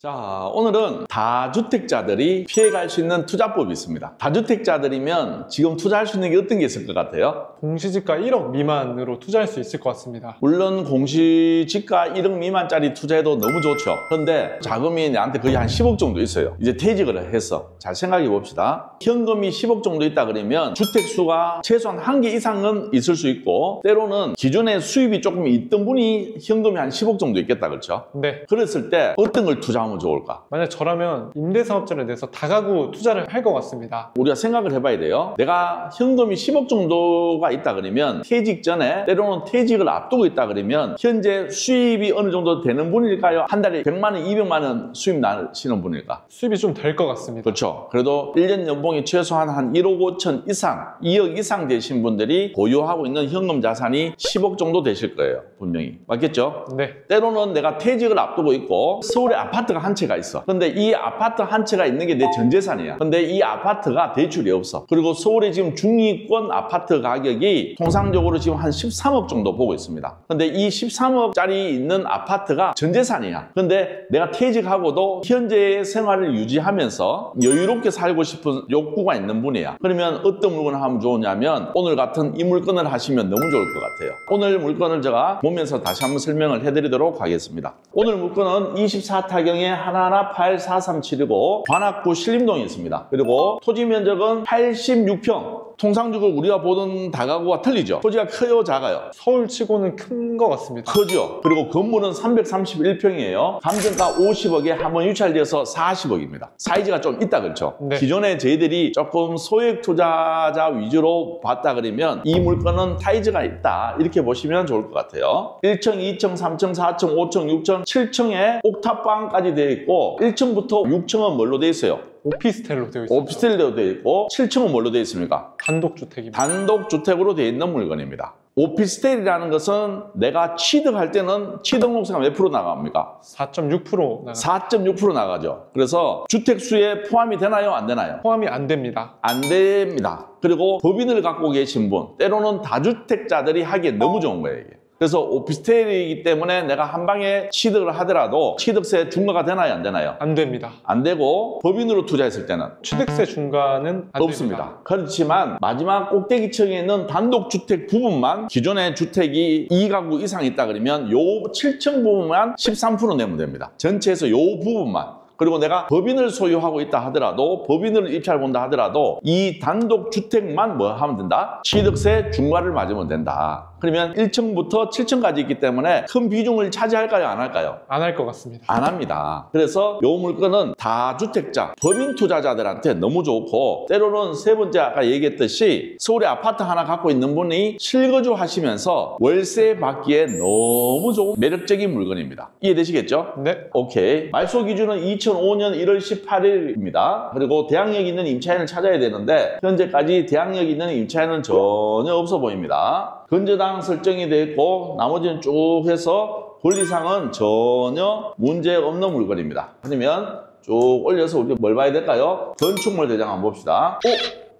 자, 오늘은 다주택자들이 피해갈 수 있는 투자법이 있습니다. 다주택자들이면 지금 투자할 수 있는 게 어떤 게 있을 것 같아요? 공시지가 1억 미만으로 투자할 수 있을 것 같습니다. 물론 공시지가 1억 미만짜리 투자해도 너무 좋죠. 그런데 자금이 내한테 거의 한 10억 정도 있어요. 이제 퇴직을 해서 잘 생각해 봅시다. 현금이 10억 정도 있다 그러면 주택수가 최소한 1개 이상은 있을 수 있고, 때로는 기존에 수입이 조금 있던 분이 현금이 한 10억 정도 있겠다, 그렇죠? 네. 그랬을 때 어떤 걸 투자하면 좋을까? 만약 저라면 임대사업자를 내서 다가구 투자를 할 것 같습니다. 우리가 생각을 해봐야 돼요. 내가 현금이 10억 정도가 있다 그러면 퇴직 전에, 때로는 퇴직을 앞두고 있다 그러면 현재 수입이 어느 정도 되는 분일까요? 한 달에 100만 원, 200만 원 수입 나시는 분일까? 수입이 좀 될 것 같습니다. 그렇죠. 그래도 1년 연봉이 최소한 한 1억 5천 이상, 2억 이상 되신 분들이 보유하고 있는 현금 자산이 10억 정도 되실 거예요. 분명히. 맞겠죠? 네. 때로는 내가 퇴직을 앞두고 있고 서울에 아파트가 한 채가 있어. 근데 이 아파트 한 채가 있는 게 내 전재산이야. 근데 이 아파트가 대출이 없어. 그리고 서울에 지금 중위권 아파트 가격이 통상적으로 지금 한 13억 정도 보고 있습니다. 근데 이 13억짜리 있는 아파트가 전재산이야. 근데 내가 퇴직하고도 현재의 생활을 유지하면서 여유롭게 살고 싶은 욕구가 있는 분이야. 그러면 어떤 물건을 하면 좋으냐면 오늘 같은 이 물건을 하시면 너무 좋을 것 같아요. 오늘 물건을 제가 보면서 다시 한번 설명을 해드리도록 하겠습니다. 오늘 물건은 24타경에 1184377이고 관악구 신림동에 있습니다. 그리고 토지 면적은 86평. 통상적으로 우리가 보던 다가구와 틀리죠. 토지가 커요, 작아요? 서울치고는 큰 것 같습니다. 크죠. 그리고 건물은 331평이에요. 감정가 50억에 한번 유찰되어서 40억입니다. 사이즈가 좀 있다, 그렇죠? 네. 기존에 저희들이 조금 소액 투자자 위주로 봤다 그러면 이 물건은 사이즈가 있다, 이렇게 보시면 좋을 것 같아요. 1층, 2층, 3층, 4층, 5층, 6층, 7층에 옥탑방까지 되어 있고 1층부터 6층은 뭘로 되어 있어요? 오피스텔로 되어 있습니다. 오피스텔로 되어 있고 7층은 뭘로 되어 있습니까? 단독주택입니다. 단독주택으로 되어 있는 물건입니다. 오피스텔이라는 것은 내가 취득할 때는 취득록세가 몇 프로 나갑니까? 4.6% 나갑니다. 4.6% 나가죠. 그래서 주택수에 포함이 되나요? 안 되나요? 포함이 안 됩니다. 안 됩니다. 그리고 법인을 갖고 계신 분, 때로는 다주택자들이 하기에 너무 좋은 거예요, 이게. 그래서 오피스텔이기 때문에 내가 한 방에 취득을 하더라도 취득세 중과가 되나요? 안 되나요? 안 됩니다. 안 되고 법인으로 투자했을 때는 취득세 중과는 안 없습니다. 됩니다. 그렇지만 마지막 꼭대기층에 있는 단독주택 부분만, 기존의 주택이 2가구 이상 있다 그러면 요 7층 부분만 13% 내면 됩니다. 전체에서 요 부분만. 그리고 내가 법인을 소유하고 있다 하더라도, 법인을 입찰 본다 하더라도 이 단독주택만 뭐 하면 된다? 취득세 중과를 맞으면 된다. 그러면 1층부터 7층까지 있기 때문에 큰 비중을 차지할까요? 안 할까요? 안 할 것 같습니다. 안 합니다. 그래서 이 물건은 다주택자, 법인 투자자들한테 너무 좋고, 때로는 세 번째 아까 얘기했듯이 서울에 아파트 하나 갖고 있는 분이 실거주 하시면서 월세 받기에 너무 좋은 매력적인 물건입니다. 이해되시겠죠? 네. 오케이. 말소 기준은 2005년 1월 18일입니다. 그리고 대항력 있는 임차인을 찾아야 되는데 현재까지 대항력 있는 임차인은 전혀 없어 보입니다. 근저당 설정이 되어 있고 나머지는 쭉 해서 권리상은 전혀 문제 없는 물건입니다. 그러면 쭉 올려서 우리가 뭘 봐야 될까요? 건축물 대장 한번 봅시다.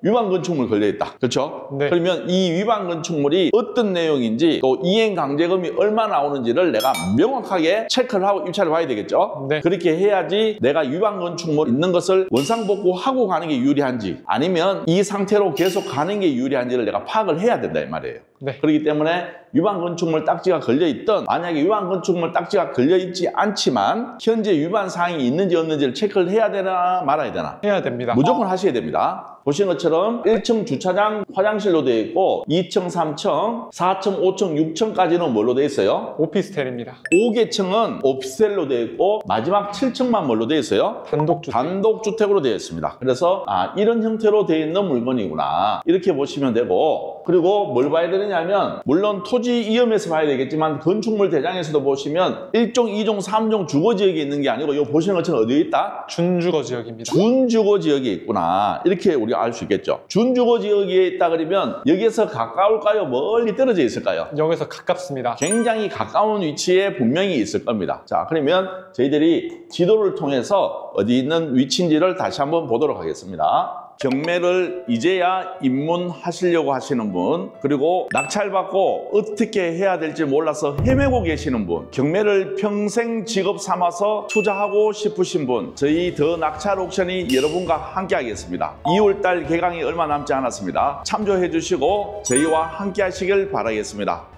위반 건축물 걸려있다. 그렇죠? 네. 그러면 이 위반 건축물이 어떤 내용인지, 또 이행강제금이 얼마 나오는지를 내가 명확하게 체크를 하고 입찰을 봐야 되겠죠? 네. 그렇게 해야지 내가 위반 건축물 있는 것을 원상복구하고 가는 게 유리한지, 아니면 이 상태로 계속 가는 게 유리한지를 내가 파악을 해야 된다, 이 말이에요. 네. 그렇기 때문에 위반 건축물 딱지가 걸려있던, 만약에 위반 건축물 딱지가 걸려있지 않지만 현재 위반 사항이 있는지 없는지를 체크를 해야 되나 말아야 되나? 해야 됩니다. 무조건 하셔야 됩니다. 보신 것처럼 1층 주차장 화장실로 되어 있고 2층, 3층, 4층, 5층, 6층까지는 뭘로 되어 있어요? 오피스텔입니다. 5개층은 오피스텔로 되어 있고 마지막 7층만 뭘로 되어 있어요? 단독주택. 단독주택으로 되어 있습니다. 그래서 이런 형태로 되어 있는 물건이구나, 이렇게 보시면 되고, 그리고 뭘 봐야 되느냐면, 물론 토지 이음에서 봐야 되겠지만 건축물 대장에서도 보시면 1종, 2종, 3종 주거지역이 있는 게 아니고, 이 보시는 것처럼 어디에 있다? 준주거지역입니다. 준주거지역에 있구나, 이렇게 우리가 알 수 있겠죠. 준주거지역에 있다 그러면 여기서 가까울까요? 멀리 떨어져 있을까요? 여기서 가깝습니다. 굉장히 가까운 위치에 분명히 있을 겁니다. 자, 그러면 저희들이 지도를 통해서 어디 있는 위치인지를 다시 한번 보도록 하겠습니다. 경매를 이제야 입문하시려고 하시는 분, 그리고 낙찰받고 어떻게 해야 될지 몰라서 헤매고 계시는 분, 경매를 평생 직업 삼아서 투자하고 싶으신 분, 저희 더 낙찰 옥션이 여러분과 함께 하겠습니다. 2월달 개강이 얼마 남지 않았습니다. 참조해 주시고 저희와 함께 하시길 바라겠습니다.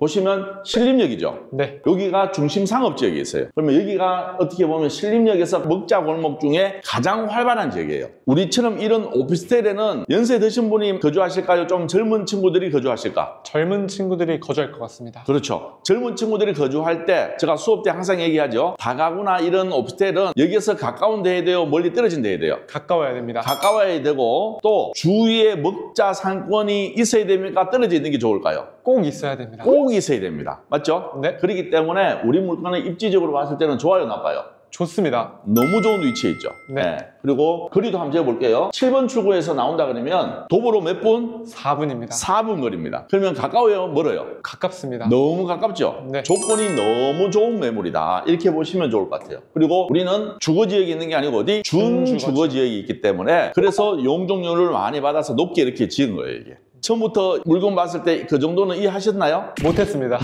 보시면 신림역이죠. 네. 여기가 중심 상업지역이 있어요. 그러면 여기가 어떻게 보면 신림역에서 먹자 골목 중에 가장 활발한 지역이에요. 우리처럼 이런 오피스텔에는 연세 드신 분이 거주하실까요? 좀 젊은 친구들이 거주하실까? 젊은 친구들이 거주할 것 같습니다. 그렇죠. 젊은 친구들이 거주할 때 제가 수업 때 항상 얘기하죠. 다가구나 이런 오피스텔은 여기서 가까운 데에 돼요? 멀리 떨어진 데에 돼요? 가까워야 됩니다. 가까워야 되고 또 주위에 먹자 상권이 있어야 됩니까? 떨어져 있는 게 좋을까요? 꼭 있어야 됩니다. 꼭 있어야 됩니다. 맞죠? 네. 그렇기 때문에 우리 물건은 입지적으로 봤을 때는 좋아요, 나빠요? 좋습니다. 너무 좋은 위치에 있죠. 네. 그리고 거리도 한번 재볼게요. 7번 출구에서 나온다 그러면 도보로 몇 분? 4분입니다. 4분 거리입니다. 그러면 가까워요? 멀어요? 가깝습니다. 너무 가깝죠? 네. 조건이 너무 좋은 매물이다. 이렇게 보시면 좋을 것 같아요. 그리고 우리는 주거지역이 있는 게 아니고 어디? 준주거지역이 있기 때문에 그래서 용적률을 많이 받아서 높게 이렇게 지은 거예요, 이게. 처음부터 물건 봤을 때 그 정도는 이해하셨나요? 못했습니다.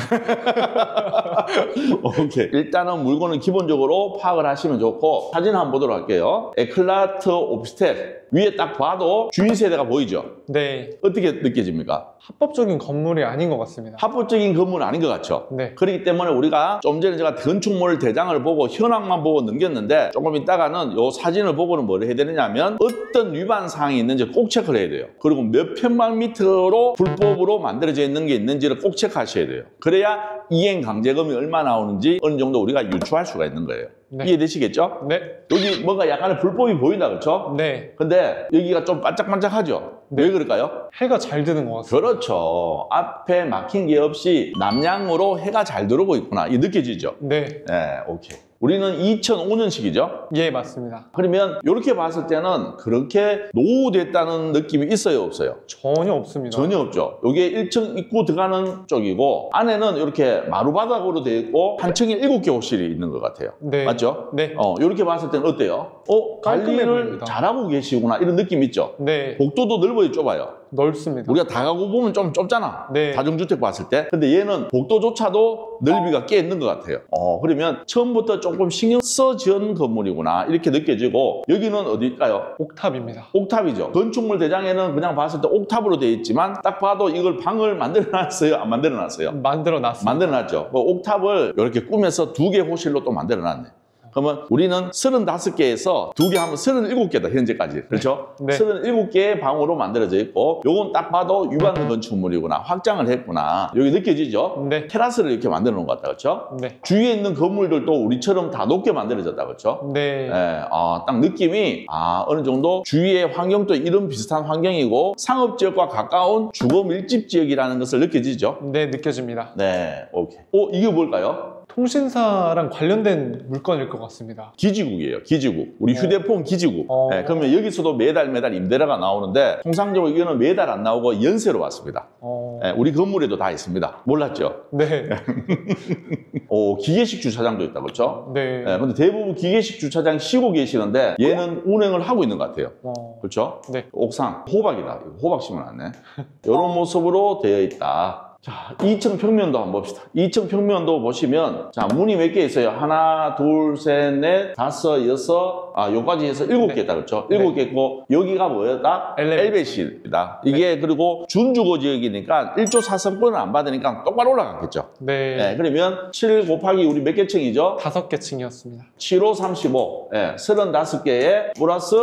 오케이. 일단은 물건은 기본적으로 파악을 하시면 좋고 사진 한번 보도록 할게요. 에클라트 오피스텔 위에 딱 봐도 주인 세대가 보이죠? 네. 어떻게 느껴집니까? 합법적인 건물이 아닌 것 같습니다. 합법적인 건물은 아닌 것 같죠? 네. 그렇기 때문에 우리가 좀 전에 제가 건축물 대장을 보고 현황만 보고 넘겼는데 조금 있다가는 이 사진을 보고는 뭘 해야 되느냐면 어떤 위반 사항이 있는지 꼭 체크를 해야 돼요. 그리고 몇 평방미터로 불법으로 만들어져 있는 게 있는지를 꼭 체크하셔야 돼요. 그래야 이행 강제금이 얼마 나오는지 어느 정도 우리가 유추할 수가 있는 거예요. 네. 이해되시겠죠? 네. 여기 뭔가 약간의 불법이 보인다, 그렇죠? 네. 근데 여기가 좀 반짝반짝하죠? 네. 왜 그럴까요? 해가 잘 드는 것 같습니다. 그렇죠. 앞에 막힌 게 없이 남향으로 해가 잘 들어오고 있구나. 이게 느껴지죠? 네. 네, 오케이. 우리는 2005년식이죠? 예, 맞습니다. 그러면 이렇게 봤을 때는 그렇게 노후됐다는 느낌이 있어요, 없어요? 전혀 없습니다. 전혀 없죠. 이게 1층 입구 들어가는 쪽이고 안에는 이렇게 마루바닥으로 되어 있고 한 층에 7개 호실이 있는 것 같아요. 네. 맞죠? 네. 이렇게 봤을 때는 어때요? 깔끔해 관리를 보입니다. 잘하고 계시구나 이런 느낌 있죠? 네. 복도도 넓어요, 좁아요? 넓습니다. 우리가 다가구 보면 좀 좁잖아. 네. 다중주택 봤을 때. 근데 얘는 복도조차도 넓이가 꽤 있는 것 같아요. 그러면 처음부터 조금 신경 써 지은 건물이구나 이렇게 느껴지고 여기는 어디일까요? 옥탑입니다. 옥탑이죠. 건축물 대장에는 그냥 봤을 때 옥탑으로 되어 있지만 딱 봐도 이걸 방을 만들어놨어요? 안 만들어놨어요? 만들어놨습니다. 만들어놨죠. 그 옥탑을 이렇게 꾸며서 2개 호실로 또 만들어놨네. 그러면 우리는 35개에서 2개 하면 37개다, 현재까지. 그렇죠? 네. 37개의 방으로 만들어져 있고, 요건 딱 봐도 위반 건축물이구나, 확장을 했구나. 여기 느껴지죠? 네. 테라스를 이렇게 만들어 놓은 것 같다, 그렇죠? 네. 주위에 있는 건물들도 우리처럼 다 높게 만들어졌다, 그렇죠? 네. 딱 느낌이, 어느 정도 주위의 환경도 이런 비슷한 환경이고, 상업지역과 가까운 주거 밀집 지역이라는 것을 느껴지죠? 네, 느껴집니다. 네, 오케이. 이게 뭘까요? 통신사랑 관련된 물건일 것 같습니다. 기지국이에요. 기지국. 우리 휴대폰 기지국. 어. 그러면 여기서도 매달 임대료가 나오는데 통상적으로 이거는 매달 안 나오고 연세로 왔습니다. 우리 건물에도 다 있습니다. 몰랐죠? 네. 기계식 주차장도 있다, 그렇죠? 네. 근데 대부분 기계식 주차장 쉬고 계시는데 얘는 운행을 하고 있는 것 같아요. 그렇죠? 네. 옥상 호박이다. 이거 호박 심어놨네. 이런 모습으로 되어 있다. 자, 2층 평면도 한번 봅시다. 2층 평면도 보시면, 자, 문이 몇 개 있어요? 하나, 둘, 셋, 넷, 다섯, 여섯, 요까지 해서 7개 있다, 그렇죠? 7개 있고, 여기가 뭐였다? 엘베실이다. 이게 그리고 준주거 지역이니까 1조 4성권을 안 받으니까 똑바로 올라갔겠죠? 네. 그러면 7 곱하기 우리 몇 개 층이죠? 5개 층이었습니다. 7호 35, 35개에 플러스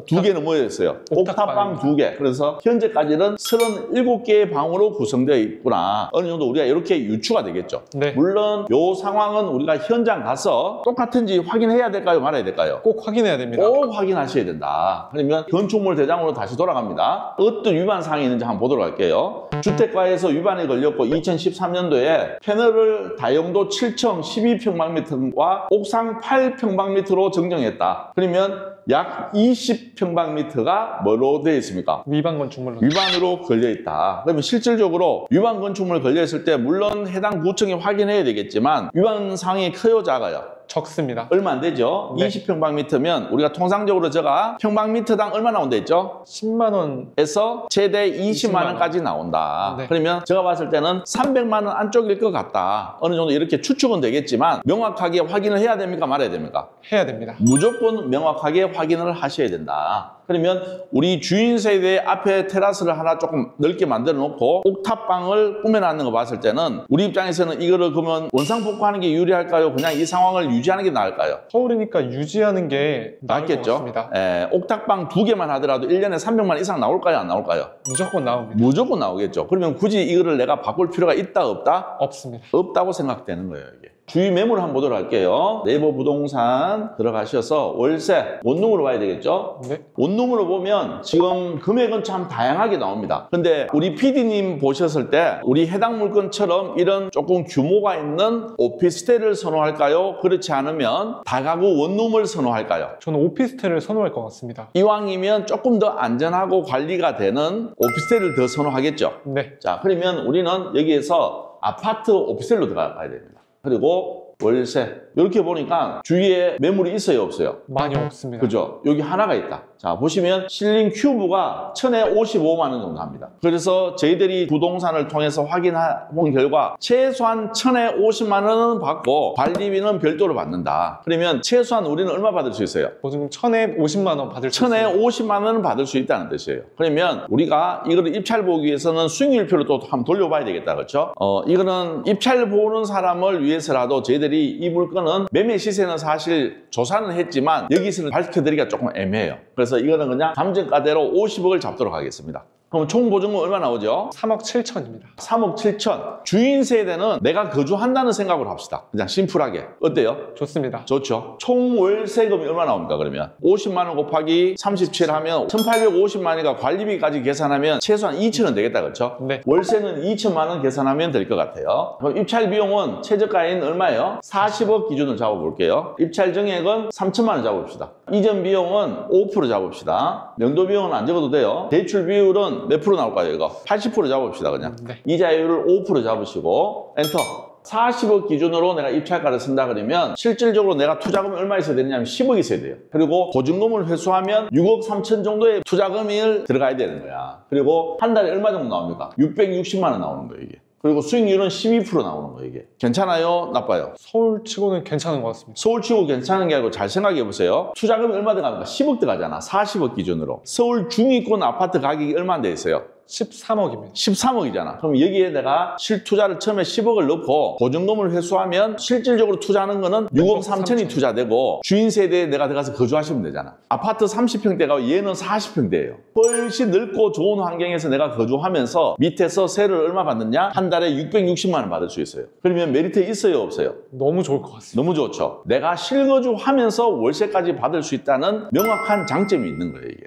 2개는 뭐였어요? 옥탑방 2개. 그래서 현재까지는 37개의 방으로 구성되어 있구나. 어느 정도 우리가 이렇게 유추가 되겠죠. 네. 물론 이 상황은 우리가 현장 가서 똑같은지 확인해야 될까요? 말아야 될까요? 꼭 확인해야 됩니다. 꼭 확인하셔야 된다. 그러면 건축물 대장으로 다시 돌아갑니다. 어떤 위반 사항이 있는지 한번 보도록 할게요. 주택가에서 위반이 걸렸고 2013년도에 패널을 다용도 7층 12평방미터와 옥상 8평방미터로 정정했다. 그러면 약 20평방미터가 뭐로 되어 있습니까? 위반 건축물로. 위반으로 걸려 있다. 그러면 실질적으로 위반 건축물 걸려 있을 때 물론 해당 구청이 확인해야 되겠지만 위반 사항이 커요, 작아요? 적습니다. 얼마 안 되죠? 네. 20평방미터면 우리가 통상적으로 제가 평방미터당 얼마 나온다 했죠? 10만 원. 에서 최대 20만 20만 원까지 나온다. 네. 그러면 제가 봤을 때는 300만 원 안쪽일 것 같다. 어느 정도 이렇게 추측은 되겠지만 명확하게 확인을 해야 됩니까? 말아야 됩니까? 해야 됩니다. 무조건 명확하게 확인을 하셔야 된다. 그러면 우리 주인 세대 앞에 테라스를 하나 조금 넓게 만들어 놓고 옥탑방을 꾸며놨는 거 봤을 때는 우리 입장에서는 이거를 그러면 원상복구하는 게 유리할까요? 그냥 이 상황을 유지하는 게 나을까요? 서울이니까 유지하는 게 나을 것 낫겠죠? 같습니다. 옥탑방 2개만 하더라도 1년에 300만 이상 나올까요? 안 나올까요? 무조건 나옵니다. 무조건 나오겠죠. 그러면 굳이 이거를 내가 바꿀 필요가 있다 없다? 없습니다. 없다고 생각되는 거예요, 이게. 주위 매물 한번 보도록 할게요. 네이버 부동산 들어가셔서 월세, 원룸으로 봐야 되겠죠? 네. 원룸으로 보면 지금 금액은 참 다양하게 나옵니다. 근데 우리 PD님 보셨을 때 우리 해당 물건처럼 이런 조금 규모가 있는 오피스텔을 선호할까요? 그렇지 않으면 다가구 원룸을 선호할까요? 저는 오피스텔을 선호할 것 같습니다. 이왕이면 조금 더 안전하고 관리가 되는 오피스텔을 더 선호하겠죠? 네. 자, 그러면 우리는 여기에서 아파트 오피스텔로 들어가야 됩니다. 그리고 월세. 이렇게 보니까 주위에 매물이 있어요, 없어요? 많이 없습니다. 그죠? 여기 하나가 있다. 자, 보시면 실링 큐브가 1000에 55만 원 정도 합니다. 그래서 저희들이 부동산을 통해서 확인해 본 결과 최소한 1000에 50만 원은 받고 관리비는 별도로 받는다. 그러면 최소한 우리는 얼마 받을 수 있어요? 보증금 1000에 50만 원 받을 수 1000에 있습니다. 50만 원은 받을 수 있다는 뜻이에요. 그러면 우리가 이거를 입찰 보기 위해서는 수익률표를 또 한번 돌려봐야 되겠다. 그렇죠? 이거는 입찰 보는 사람을 위해서라도 저희들이 이 물건은 매매 시세는 사실 조사는 했지만 여기서는 밝혀드리기가 조금 애매해요. 그래서 이거는 그냥 감정가대로 50억을 잡도록 하겠습니다. 그럼 총 보증금 얼마 나오죠? 3억 7천입니다. 3억 7천. 주인 세대는 내가 거주한다는 생각으로 합시다. 그냥 심플하게. 어때요? 좋습니다. 좋죠. 총 월세금이 얼마 나옵니까, 그러면? 50만 원 곱하기 37 하면 1850만 원이니까 관리비까지 계산하면 최소한 2천 원 되겠다, 그렇죠? 네. 월세는 2천만 원 계산하면 될 것 같아요. 그럼 입찰 비용은 최저가인 얼마예요? 40억 기준으로 잡아볼게요. 입찰 정액은 3천만 원 잡아봅시다. 이전 비용은 5% 잡읍시다. 명도 비용은 안 적어도 돼요. 대출 비율은 몇 프로 나올까요, 이거? 80% 잡읍시다, 그냥. 네. 이자율을 5% 잡으시고 엔터. 40억 기준으로 내가 입찰가를 쓴다 그러면 실질적으로 내가 투자금이 얼마 있어야 되냐면 10억 있어야 돼요. 그리고 보증금을 회수하면 6억 3천 정도의 투자금이 들어가야 되는 거야. 그리고 한 달에 얼마 정도 나옵니까? 660만 원 나오는 거예요, 이게. 그리고 수익률은 12% 나오는 거예요, 이게. 괜찮아요? 나빠요? 서울치고는 괜찮은 것 같습니다. 서울치고 괜찮은 게 아니고 잘 생각해 보세요. 투자금이 얼마 들어갑니까? 10억 들어가잖아. 40억 기준으로. 서울 중위권 아파트 가격이 얼마 안 돼 있어요? 13억입니다. 13억이잖아. 그럼 여기에 내가 실투자를 처음에 10억을 넣고 보증금을 회수하면 실질적으로 투자하는 거는 6억 3천이 투자되고 주인 세대에 내가 들어가서 거주하시면 되잖아. 아파트 30평대가 얘는 40평대예요. 훨씬 넓고 좋은 환경에서 내가 거주하면서 밑에서 세를 얼마 받느냐? 한 달에 660만 원 받을 수 있어요. 그러면 메리트 있어요, 없어요? 너무 좋을 것 같습니다. 너무 좋죠. 내가 실거주하면서 월세까지 받을 수 있다는 명확한 장점이 있는 거예요, 이게.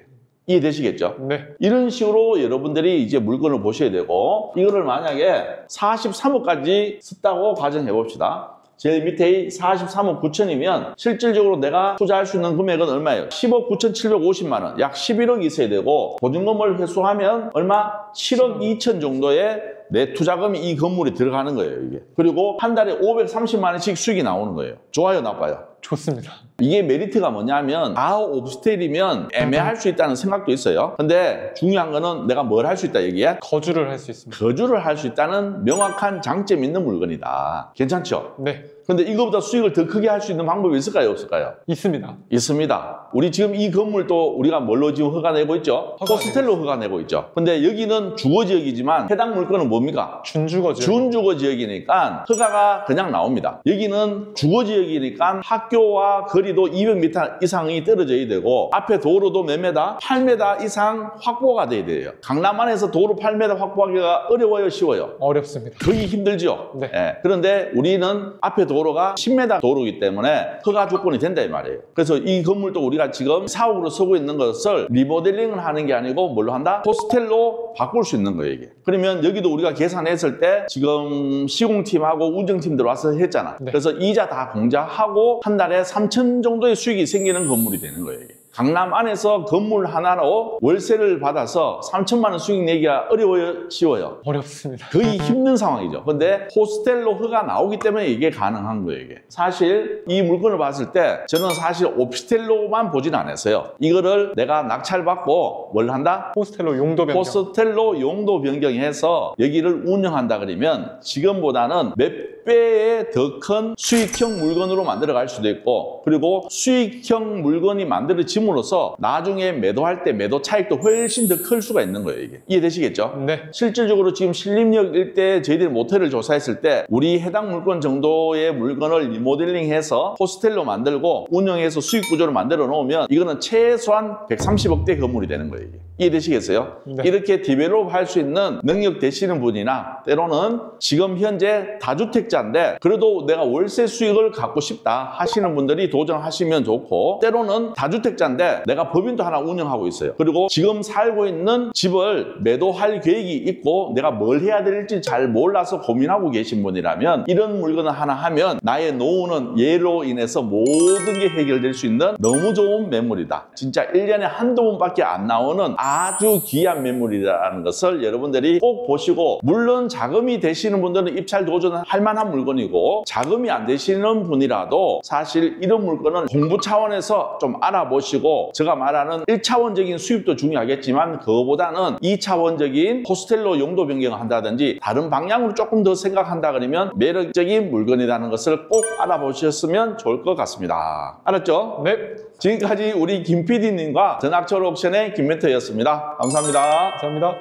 이해되시겠죠? 네. 이런 식으로 여러분들이 이제 물건을 보셔야 되고 이거를 만약에 43억까지 썼다고 가정해 봅시다. 제일 밑에 43억 9천이면 실질적으로 내가 투자할 수 있는 금액은 얼마예요? 10억 9,750만 원, 약 11억이 있어야 되고 보증금을 회수하면 얼마? 7억 2천 정도의 내 투자금이 이 건물에 들어가는 거예요, 이게. 그리고 한 달에 530만 원씩 수익이 나오는 거예요. 좋아요, 나빠요? 좋습니다. 이게 메리트가 뭐냐면 오피스텔이면 애매할 수 있다는 생각도 있어요. 근데 중요한 거는 내가 뭘 할 수 있다 얘기야? 거주를 할 수 있습니다. 거주를 할 수 있다는 명확한 장점이 있는 물건이다. 괜찮죠? 네. 근데 이거보다 수익을 더 크게 할 수 있는 방법이 있을까요? 없을까요? 있습니다. 있습니다. 우리 지금 이 건물도 우리가 뭘로 지금 허가 내고 있죠? 호스텔로 허가 내고 있죠. 근데 여기는 주거지역이지만 해당 물건은 뭡니까? 준주거지역. 준주거지역이니까 허가가 그냥 나옵니다. 여기는 주거지역이니까 학교와 거리도 200m 이상이 떨어져야 되고 앞에 도로도 몇 미터? 8m 이상 확보가 돼야 돼요. 강남 안에서 도로 8m 확보하기가 어려워요? 쉬워요? 어렵습니다. 거의 힘들죠? 네. 예. 그런데 우리는 앞에 도로가 10m 도로이기 때문에 허가 조건이 된다 이 말이에요. 그래서 이 건물도 우리가 지금 사옥으로 쓰고 있는 것을 리모델링을 하는 게 아니고 뭘로 한다? 호스텔로 바꿀 수 있는 거예요, 이게. 그러면 여기도 우리가 계산했을 때 지금 시공팀하고 운정팀들 와서 했잖아. 네. 그래서 이자 다 공제하고 한 달에 3천 정도의 수익이 생기는 건물이 되는 거예요, 이게. 강남 안에서 건물 하나로 월세를 받아서 3천만 원 수익 내기가 어려워요, 쉬워요? 어렵습니다. 거의 힘든 상황이죠. 근데 호스텔로가 나오기 때문에 이게 가능한 거예요, 이게. 사실 이 물건을 봤을 때 저는 사실 오피스텔로만 보진 않았어요. 이거를 내가 낙찰받고 뭘 한다? 호스텔로 용도 변경. 호스텔로 용도 변경해서 여기를 운영한다 그러면 지금보다는 몇 배의 더 큰 수익형 물건으로 만들어갈 수도 있고, 그리고 수익형 물건이 만들어짐으로써 나중에 매도할 때 매도 차익도 훨씬 더 클 수가 있는 거예요, 이게. 이해되시겠죠? 네. 실질적으로 지금 신림역 일대에 저희들이 모텔을 조사했을 때 우리 해당 물건 정도의 물건을 리모델링해서 호스텔로 만들고 운영해서 수익 구조를 만들어 놓으면 이거는 최소한 130억대 건물이 되는 거예요, 이게. 이해되시겠어요? 네. 이렇게 디벨롭 할 수 있는 능력 되시는 분이나 때로는 지금 현재 다주택자인데 그래도 내가 월세 수익을 갖고 싶다 하시는 분들이 도전하시면 좋고, 때로는 다주택자인데 내가 법인도 하나 운영하고 있어요. 그리고 지금 살고 있는 집을 매도할 계획이 있고 내가 뭘 해야 될지 잘 몰라서 고민하고 계신 분이라면 이런 물건을 하나 하면 나의 노후는 얘로 인해서 모든 게 해결될 수 있는 너무 좋은 매물이다. 진짜 1년에 한두 번밖에 안 나오는 아주 귀한 매물이라는 것을 여러분들이 꼭 보시고, 물론 자금이 되시는 분들은 입찰 도전할 만한 물건이고 자금이 안 되시는 분이라도 사실 이런 물건은 공부 차원에서 좀 알아보시고, 제가 말하는 1차원적인 수입도 중요하겠지만 그거보다는 2차원적인 호스텔로 용도 변경을 한다든지 다른 방향으로 조금 더 생각한다 그러면 매력적인 물건이라는 것을 꼭 알아보셨으면 좋을 것 같습니다. 알았죠? 네. 지금까지 우리 김 PD님과 전학철 옥션의 김멘터였습니다. 감사합니다. 감사합니다.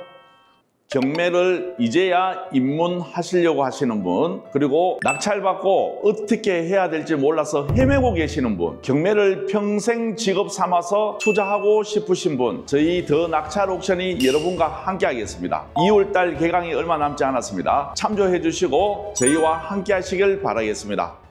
경매를 이제야 입문하시려고 하시는 분, 그리고 낙찰받고 어떻게 해야 될지 몰라서 헤매고 계시는 분, 경매를 평생 직업 삼아서 투자하고 싶으신 분, 저희 더 낙찰 옥션이 여러분과 함께 하겠습니다. 2월달 개강이 얼마 남지 않았습니다. 참조해 주시고 저희와 함께 하시길 바라겠습니다.